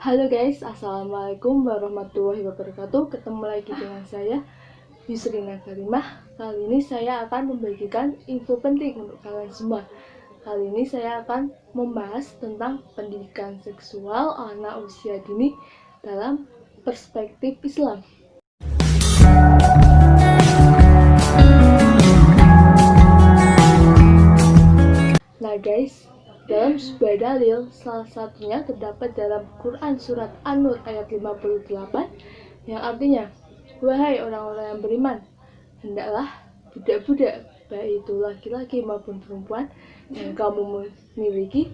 Halo guys, assalamualaikum warahmatullahi wabarakatuh. Ketemu lagi dengan saya Yusrina Karimah. Kali ini saya akan membagikan info penting untuk kalian semua. Kali ini saya akan membahas tentang pendidikan seksual anak usia dini dalam perspektif Islam. Nah guys, dalam sebuah dalil, salah satunya terdapat dalam Quran Surat An-Nur ayat 58 yang artinya, wahai orang-orang yang beriman, hendaklah budak-budak, baik itu laki-laki maupun perempuan yang kamu miliki,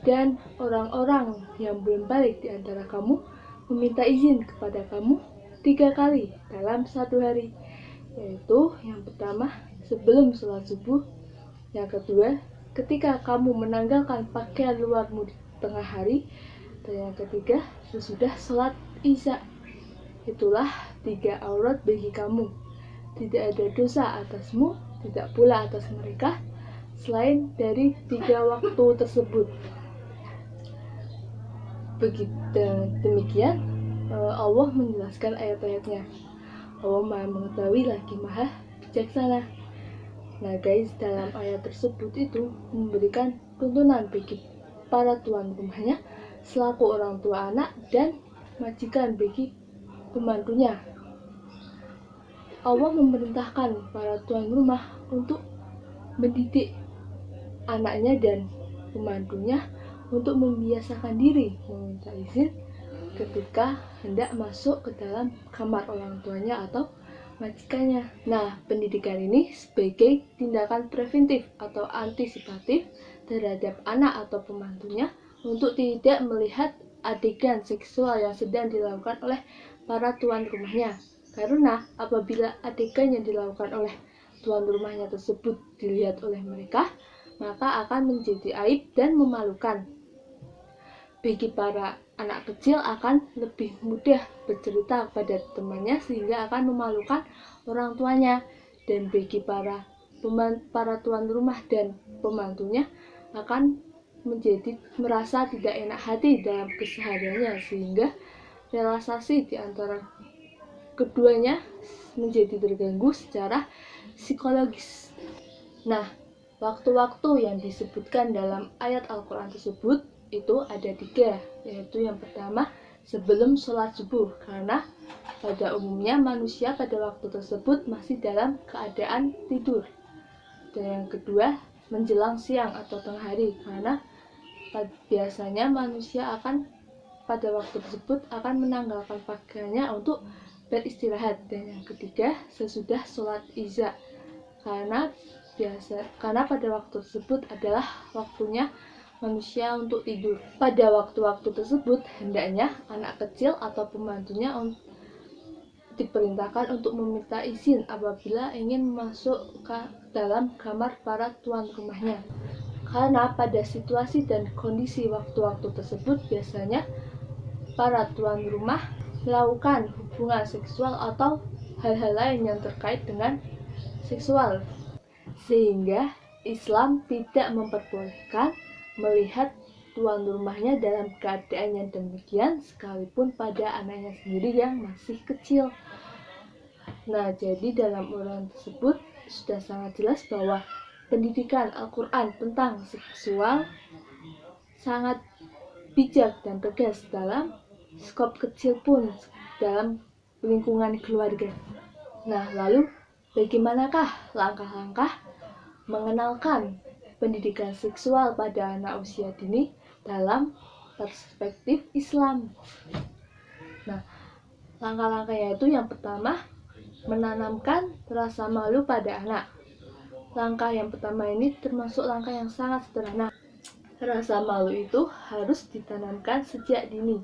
dan orang-orang yang belum balik di antara kamu meminta izin kepada kamu 3 kali dalam satu hari, yaitu yang pertama sebelum sholat subuh, yang kedua ketika kamu menanggalkan pakaian luarmu di tengah hari, dan yang ketiga sesudah sholat isya. Itulah 3 aurat bagi kamu. Tidak ada dosa atasmu, tidak pula atas mereka, selain dari 3 waktu tersebut. Begitu demikian Allah menjelaskan ayat-ayatnya. Allah Maha Mengetahui lagi Maha Bijaksana. Nah guys, dalam ayat tersebut itu memberikan tuntunan bagi para tuan rumahnya selaku orang tua anak dan majikan bagi pembantunya. Allah memerintahkan para tuan rumah untuk mendidik anaknya dan pembantunya untuk membiasakan diri meminta izin ketika hendak masuk ke dalam kamar orang tuanya atau majikannya. Nah, pendidikan ini sebagai tindakan preventif atau antisipatif terhadap anak atau pembantunya untuk tidak melihat adegan seksual yang sedang dilakukan oleh para tuan rumahnya. Karena apabila adegan yang dilakukan oleh tuan rumahnya tersebut dilihat oleh mereka, maka akan menjadi aib dan memalukan. Bagi para anak kecil akan lebih mudah bercerita kepada temannya sehingga akan memalukan orang tuanya, dan bagi para tuan rumah dan pembantunya akan menjadi merasa tidak enak hati dalam kesehariannya sehingga relasi di antara keduanya menjadi terganggu secara psikologis. Nah, waktu-waktu yang disebutkan dalam ayat Al-Quran tersebut itu ada 3, yaitu yang pertama sebelum sholat subuh, karena pada umumnya manusia pada waktu tersebut masih dalam keadaan tidur. Dan yang kedua menjelang siang atau tengah hari, karena biasanya manusia akan pada waktu tersebut akan menanggalkan pakaiannya untuk beristirahat. Dan yang ketiga sesudah sholat isya, karena pada waktu tersebut adalah waktunya manusia untuk tidur. Pada waktu-waktu tersebut hendaknya anak kecil atau pembantunya diperintahkan untuk meminta izin apabila ingin masuk ke dalam kamar para tuan rumahnya. Karena pada situasi dan kondisi waktu-waktu tersebut biasanya para tuan rumah melakukan hubungan seksual atau hal-hal lain yang terkait dengan seksual, sehingga Islam tidak memperbolehkan melihat tuan rumahnya dalam keadaan yang demikian sekalipun pada anaknya sendiri yang masih kecil. Nah, jadi dalam uraian tersebut sudah sangat jelas bahwa pendidikan Al-Quran tentang seksual sangat bijak dan tegas dalam skop kecil pun dalam lingkungan keluarga. Nah, lalu bagaimanakah langkah-langkah mengenalkan pendidikan seksual pada anak usia dini dalam perspektif Islam? Nah, langkah-langkahnya itu yang pertama menanamkan rasa malu pada anak. Langkah yang pertama ini termasuk langkah yang sangat sederhana. Rasa malu itu harus ditanamkan sejak dini.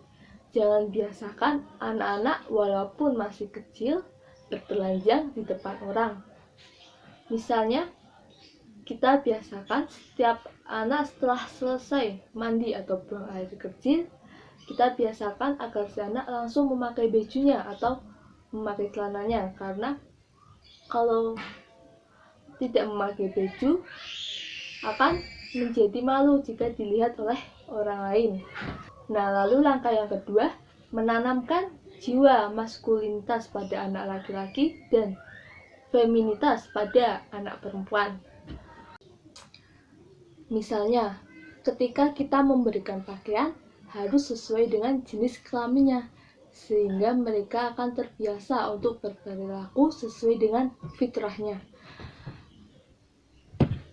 Jangan biasakan anak-anak walaupun masih kecil bertelanjang di depan orang. Misalnya, kita biasakan setiap anak setelah selesai mandi atau buang air kecil, kita biasakan agar si anak langsung memakai bajunya atau memakai celananya, karena kalau tidak memakai baju akan menjadi malu jika dilihat oleh orang lain. Nah, lalu langkah yang kedua, menanamkan jiwa maskulinitas pada anak laki-laki dan feminitas pada anak perempuan. Misalnya, ketika kita memberikan pakaian, harus sesuai dengan jenis kelaminnya, sehingga mereka akan terbiasa untuk berperilaku sesuai dengan fitrahnya.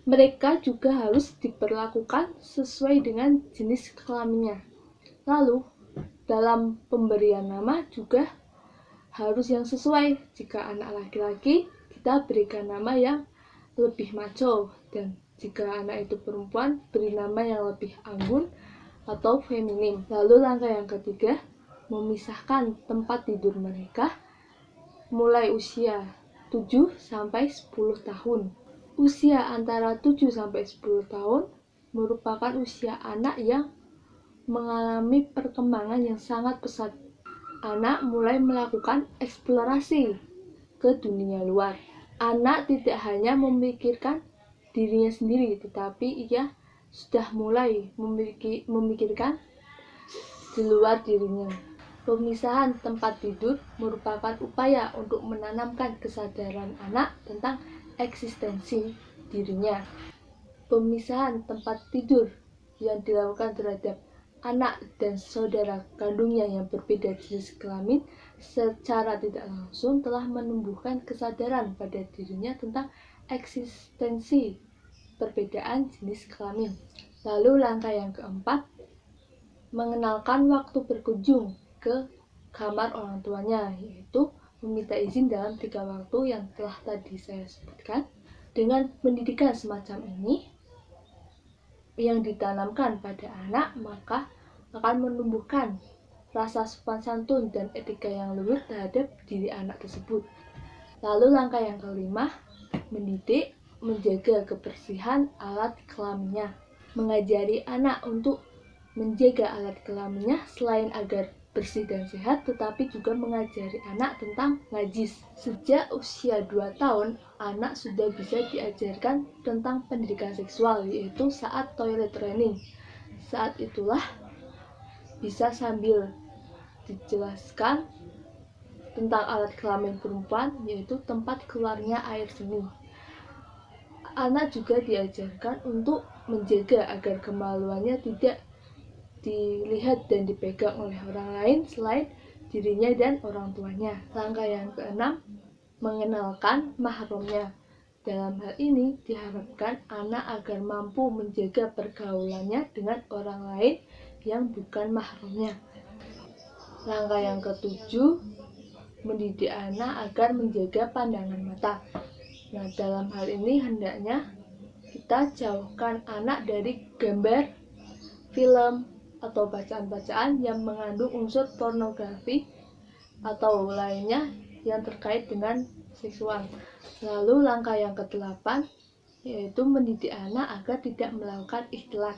Mereka juga harus diperlakukan sesuai dengan jenis kelaminnya. Lalu, dalam pemberian nama juga harus yang sesuai. Jika anak laki-laki, kita berikan nama yang lebih maco, dan jika anak itu perempuan, beri nama yang lebih anggun atau feminim. Lalu langkah yang ketiga, memisahkan tempat tidur mereka mulai usia 7-10 tahun. Usia antara 7-10 tahun merupakan usia anak yang mengalami perkembangan yang sangat pesat. Anak mulai melakukan eksplorasi ke dunia luar. Anak tidak hanya memikirkan dirinya sendiri, tetapi ia sudah mulai memikirkan di luar dirinya. Pemisahan tempat tidur merupakan upaya untuk menanamkan kesadaran anak tentang eksistensi dirinya. Pemisahan tempat tidur yang dilakukan terhadap anak dan saudara kandungnya yang berbeda jenis kelamin secara tidak langsung telah menumbuhkan kesadaran pada dirinya tentang eksistensi perbedaan jenis kelamin. Lalu langkah yang keempat, mengenalkan waktu berkunjung ke kamar orang tuanya, yaitu meminta izin dalam 3 waktu yang telah tadi saya sebutkan. Dengan pendidikan semacam ini yang ditanamkan pada anak, maka akan menumbuhkan rasa sopan santun dan etika yang luhur terhadap diri anak tersebut. Lalu langkah yang kelima, mendidik, menjaga kebersihan alat kelaminnya. Mengajari anak untuk menjaga alat kelaminnya selain agar bersih dan sehat, tetapi juga mengajari anak tentang najis. Sejak usia 2 tahun, anak sudah bisa diajarkan tentang pendidikan seksual, yaitu saat toilet training. Saat itulah bisa sambil dijelaskan tentang alat kelamin perempuan, yaitu tempat keluarnya air seni. Anak juga diajarkan untuk menjaga agar kemaluannya tidak dilihat dan dipegang oleh orang lain selain dirinya dan orang tuanya. Langkah yang keenam, mengenalkan mahramnya. Dalam hal ini diharapkan anak agar mampu menjaga pergaulannya dengan orang lain yang bukan mahramnya. Langkah yang ketujuh, mendidik anak agar menjaga pandangan mata. Nah, dalam hal ini hendaknya kita jauhkan anak dari gambar, film, atau bacaan-bacaan yang mengandung unsur pornografi atau lainnya yang terkait dengan seksual. Lalu langkah yang ke-8, yaitu mendidik anak agar tidak melakukan ikhtilat.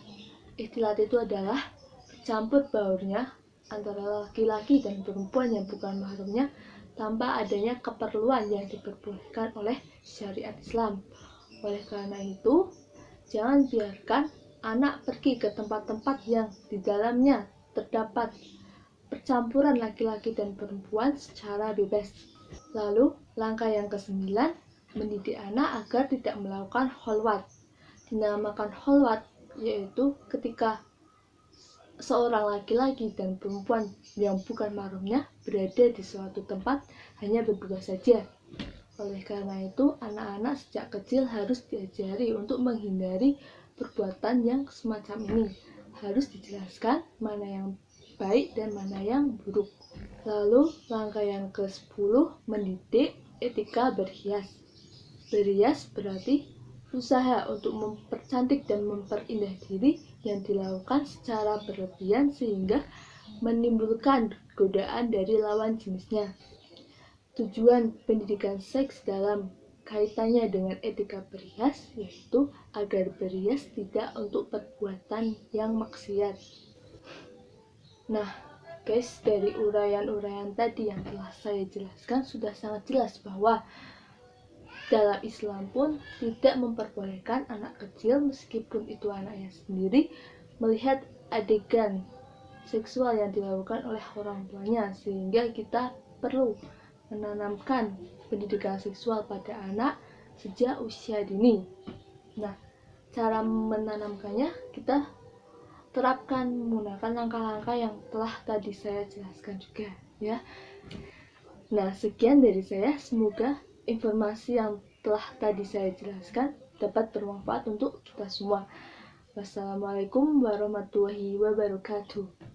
Ikhtilat itu adalah bercampur baurnya antara laki-laki dan perempuan yang bukan mahramnya tanpa adanya keperluan yang diperbolehkan oleh syariat Islam. Oleh karena itu, jangan biarkan anak pergi ke tempat-tempat yang di dalamnya terdapat percampuran laki-laki dan perempuan secara bebas. Lalu, langkah yang ke-9, mendidik anak agar tidak melakukan kholwat. Dinamakan kholwat yaitu ketika seorang laki-laki dan perempuan yang bukan mahramnya berada di suatu tempat hanya berdua saja. Oleh karena itu, anak-anak sejak kecil harus diajari untuk menghindari perbuatan yang semacam ini. Harus dijelaskan mana yang baik dan mana yang buruk. Lalu, langkah yang ke-10, mendidik etika berhias. Berhias berarti usaha untuk mempercantik dan memperindah diri yang dilakukan secara berlebihan sehingga menimbulkan godaan dari lawan jenisnya. Tujuan pendidikan seks dalam kaitannya dengan etika berhias yaitu agar berhias tidak untuk perbuatan yang maksiat. Nah, guys, dari uraian-uraian tadi yang telah saya jelaskan sudah sangat jelas bahwa dalam Islam pun tidak memperbolehkan anak kecil, meskipun itu anaknya sendiri, melihat adegan seksual yang dilakukan oleh orang tuanya, sehingga kita perlu menanamkan pendidikan seksual pada anak sejak usia dini. Nah, cara menanamkannya kita terapkan menggunakan langkah-langkah yang telah tadi saya jelaskan juga ya. Nah, sekian dari saya, semoga informasi yang telah tadi saya jelaskan dapat bermanfaat untuk kita semua. Wassalamualaikum warahmatullahi wabarakatuh.